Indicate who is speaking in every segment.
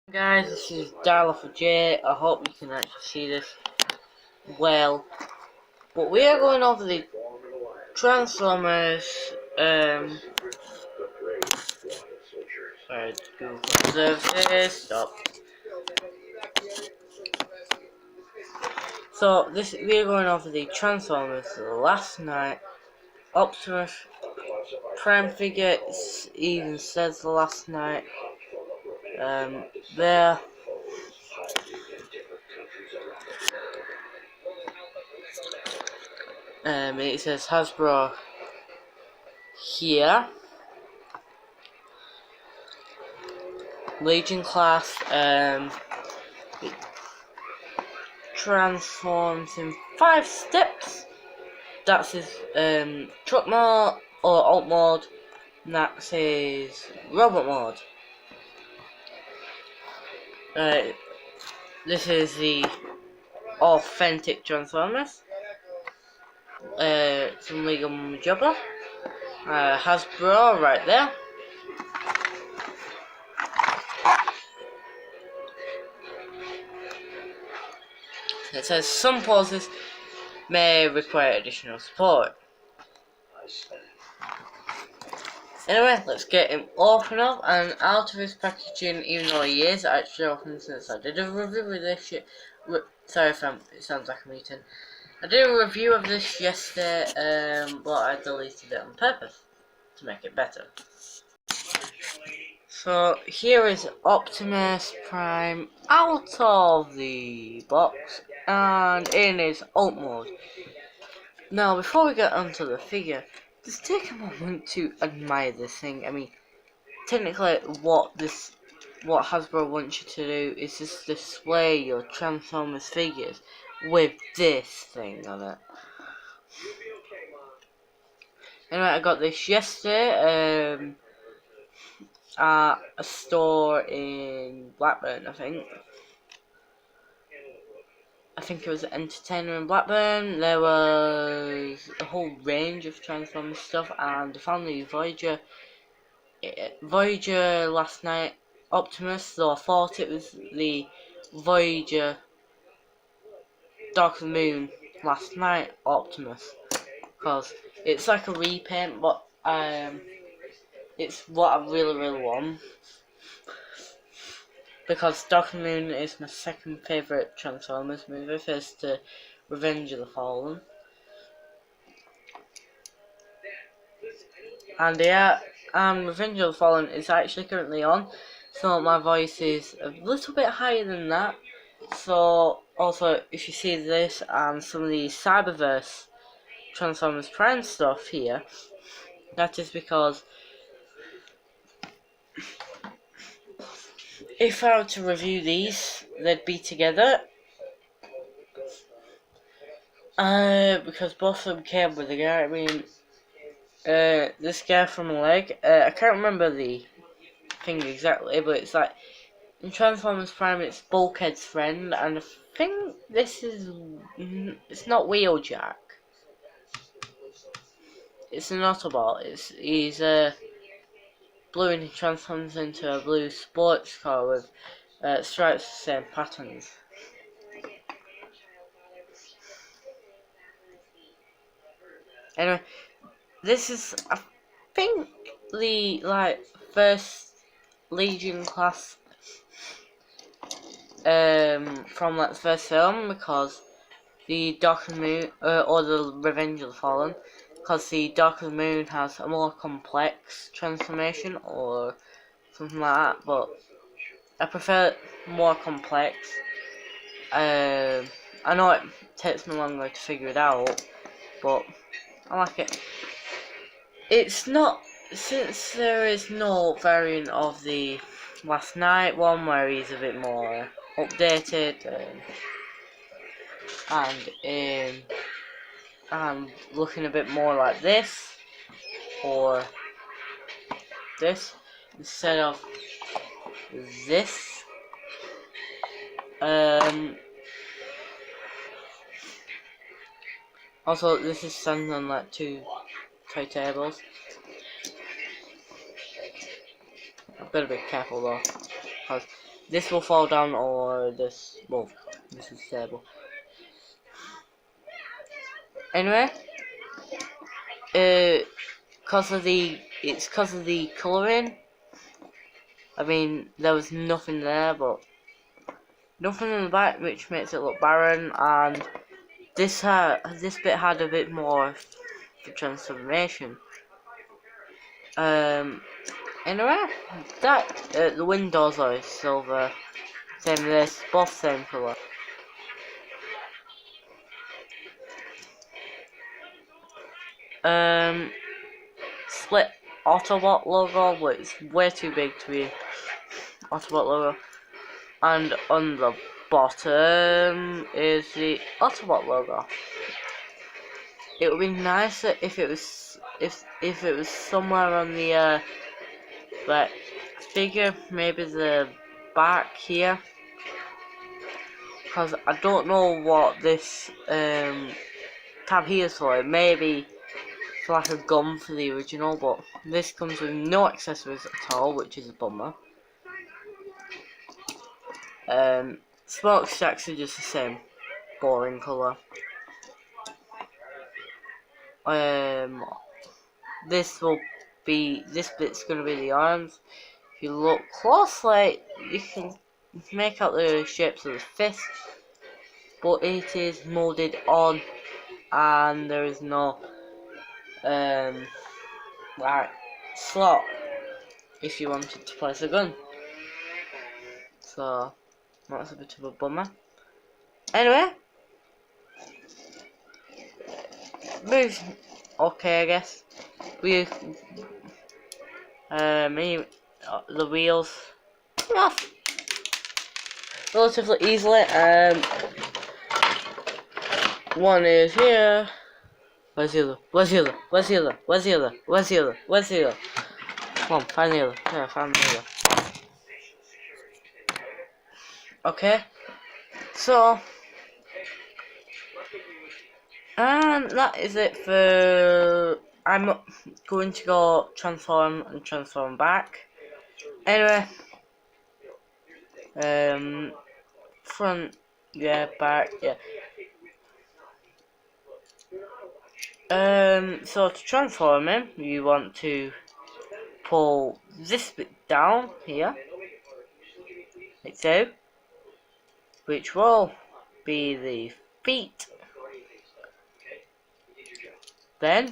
Speaker 1: Guys, this is Dial for J. I hope you can actually see this well. But we are going over the Transformers. Sorry, Google Services. Stop. So we are going over the Transformers last night. Optimus Prime figure even says the last night. There. It says Hasbro here. Legion class. It transforms in 5 steps. That's his truck mode or alt mode. And that's his robot mode. This is the authentic Transformers. Some Legal Jobber. Hasbro right there. It says some poses may require additional support. Anyway, let's get him open up and out of his packaging, even though he is actually open since I did a review of this shit. Sorry if it sounds like I'm eating. I did a review of this yesterday, but I deleted it on purpose to make it better. So here is Optimus Prime out of the box and in his alt mode. Now before we get onto the figure, just take a moment to admire this thing. I mean, technically what Hasbro wants you to do is just display your Transformers figures with this thing on it. Anyway, I got this yesterday at a store in Blackburn, I think it was Entertainer in Blackburn. There was a whole range of Transformers stuff, and I found the Voyager last night Optimus, though I thought it was the Voyager Dark of the Moon last night Optimus, because it's like a repaint, but it's what I really want, because Dark of the Moon is my second favourite Transformers movie, first to Revenge of the Fallen. And yeah, Revenge of the Fallen is actually currently on, so my voice is a little bit higher than that. So also, if you see this and some of the Cyberverse Transformers Prime stuff here, that is because if I were to review these, they'd be together. Because both of them came with a guy. I mean, this guy from a leg. I can't remember the thing exactly, but it's like in Transformers Prime, it's Bulkhead's friend, and I think this is it's not Wheeljack. It's an Autobot. He's blue and he transforms into a blue sports car with stripes the same patterns. Anyway, this is I think the first Legion class from that first film, because the Dark of the Moon or the Revenge of the Fallen, because the Dark of the Moon has a more complex transformation or something like that, but I prefer more complex. I know it takes me longer to figure it out, but I like it. It's not, since there is no variant of the last night one where he's a bit more updated and looking a bit more like this or this instead of this. Also, this is standing on like 2 toy tables. I've got to be careful though, because this will fall down, or this, well, this is stable. Anyway, it's because of the colouring. I mean, there was nothing there, but nothing in the back, which makes it look barren, and this bit had a bit more for transformation. Anyway, that the windows are silver, same as this, both same colour. Split Autobot logo, but it's way too big to be Autobot logo. And on the bottom is the Autobot logo. It would be nicer if it was somewhere on the like figure, maybe the back here, because I don't know what this tab here is for. It may be for like a gun for the original, but this comes with no accessories at all, which is a bummer. Smokestacks are just the same boring colour. This bit's gonna be the arms. If you look closely, you can make out the shapes of the fist, but it is molded on, and there is no like slot if you wanted to place a gun. So that's a bit of a bummer. Anyway, moves okay, I guess. The wheels come off relatively easily. One is here. Where's the other? Where's the other? Where's the other? Where's the other? Where's the other? Where's the other? Come on, find the other. Yeah, find the other. Okay. So, and that is it for. I'm going to go transform and transform back. Anyway, front, yeah, back, yeah. So to transform him, you want to pull this bit down here, like so, which will be the feet. Then,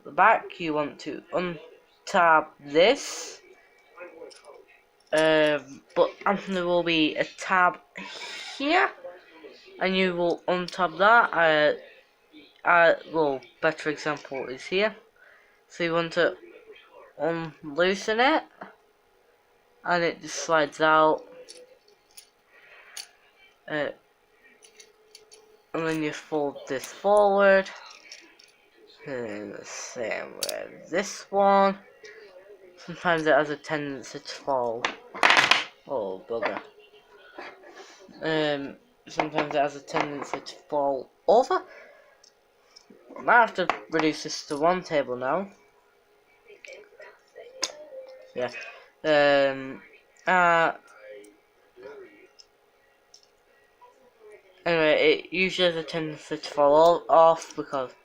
Speaker 1: the back, you want to untab this, but there will be a tab here, and you will untab that. Well, better example is here. So you want to unloosen it, and it just slides out. And then you fold this forward. And the same with this one. Sometimes it has a tendency to fall. Oh, bugger. Sometimes it has a tendency to fall over. I might have to reduce this to one table now. Yeah. Anyway, it usually has a tendency to fall off because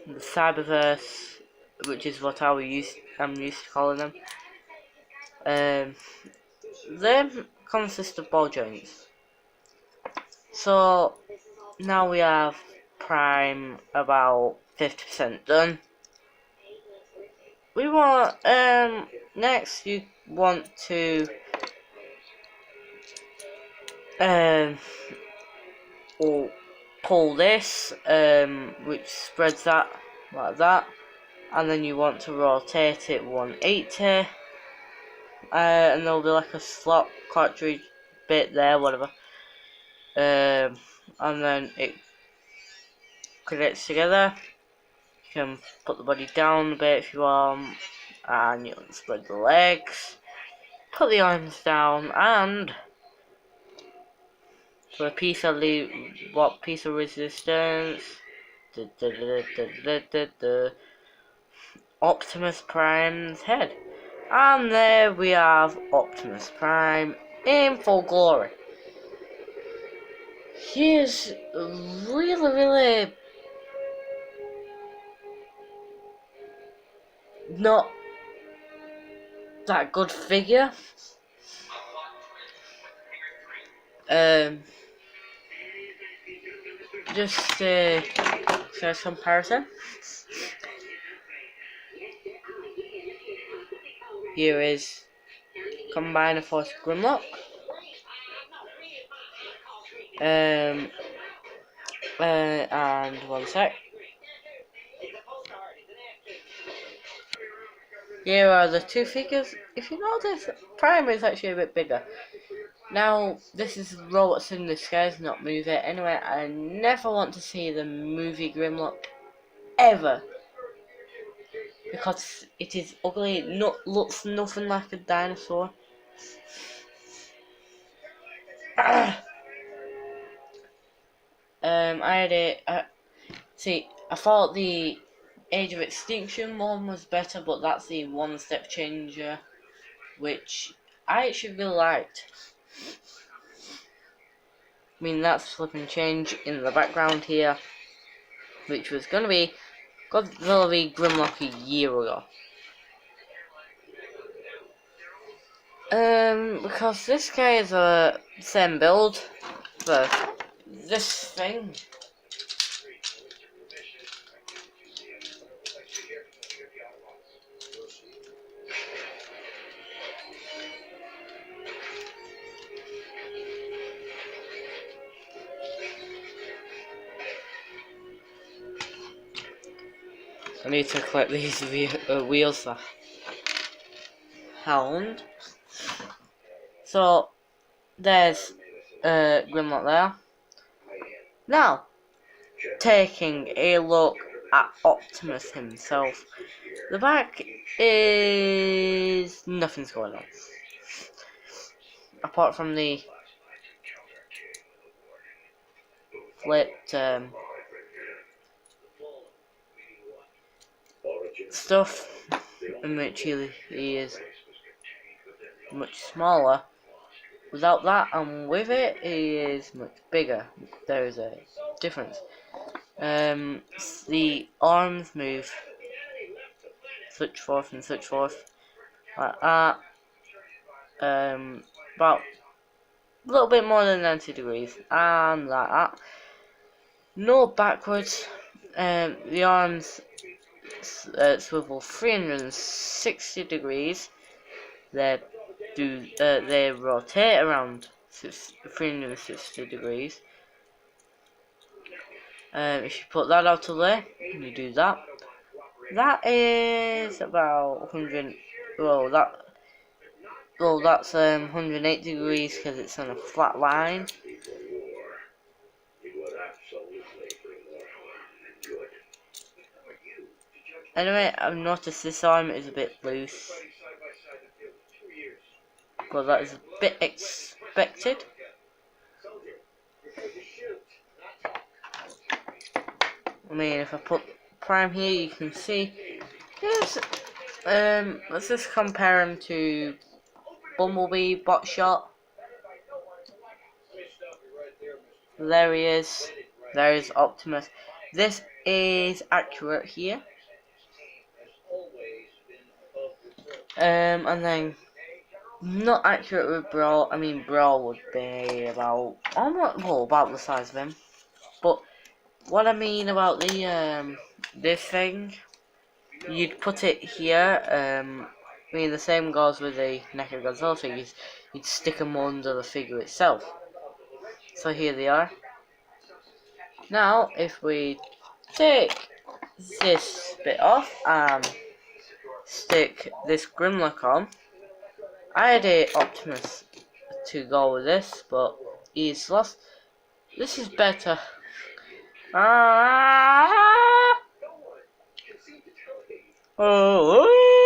Speaker 1: the Cyberverse, which is what I'm used to calling them, they consist of ball joints. So now we have Prime about 50% done. We want next you want to pull this, which spreads that like that, and then you want to rotate it 180, and there'll be like a slot cartridge bit there, whatever, and then it connects together. You can put the body down a bit if you want, and you can spread the legs, put the arms down, and for a piece of resistance, Optimus Prime's head. And there we have Optimus Prime in full glory. He is really not that good figure. Just for comparison, here is Combiner Force Grimlock. And one sec. Here are the two figures. If you notice, Prime is actually a bit bigger. Now, this is Robots in Disguise, not movie. Anyway, I never want to see the movie Grimlock ever, because it is ugly. Looks nothing like a dinosaur. I thought the Age of Extinction one was better, but that's the one step changer, which I actually really liked. I mean, that's flipping change in the background here, which was gonna be Godzilla v Grimlock a year ago. Because this guy is a same build, but this thing. I need to collect these wheels for Hound. So there's Grimlock there. Now, taking a look at Optimus himself. The back is nothing's going on, apart from the flipped stuff, in which he is much smaller. Without that and with it, he is much bigger. There is a difference. The arms move such forth and such forth like that. About a little bit more than 90 degrees, and like that. No backwards. The arms swivel 360 degrees. They rotate around 360 degrees. If you put that out of there, you do that. That is about 100. That's 108 degrees because it's on a flat line. Anyway, I've noticed this arm is a bit loose. Well, that is a bit expected. I mean, if I put Prime here, you can see. Yes. Let's just compare him to Bumblebee Bot Shot. There he is. There is Optimus. This is accurate here. And then not accurate with Brawl. I mean, Brawl would be about about the size of him. But what I mean about the this thing, you'd put it here. I mean, the same goes with the neck of Godzilla figures. You'd stick them under the figure itself. So here they are. Now, if we take this bit off and stick this Grimlock on, I had a Optimus to go with this, but he's lost. This is better. Oh.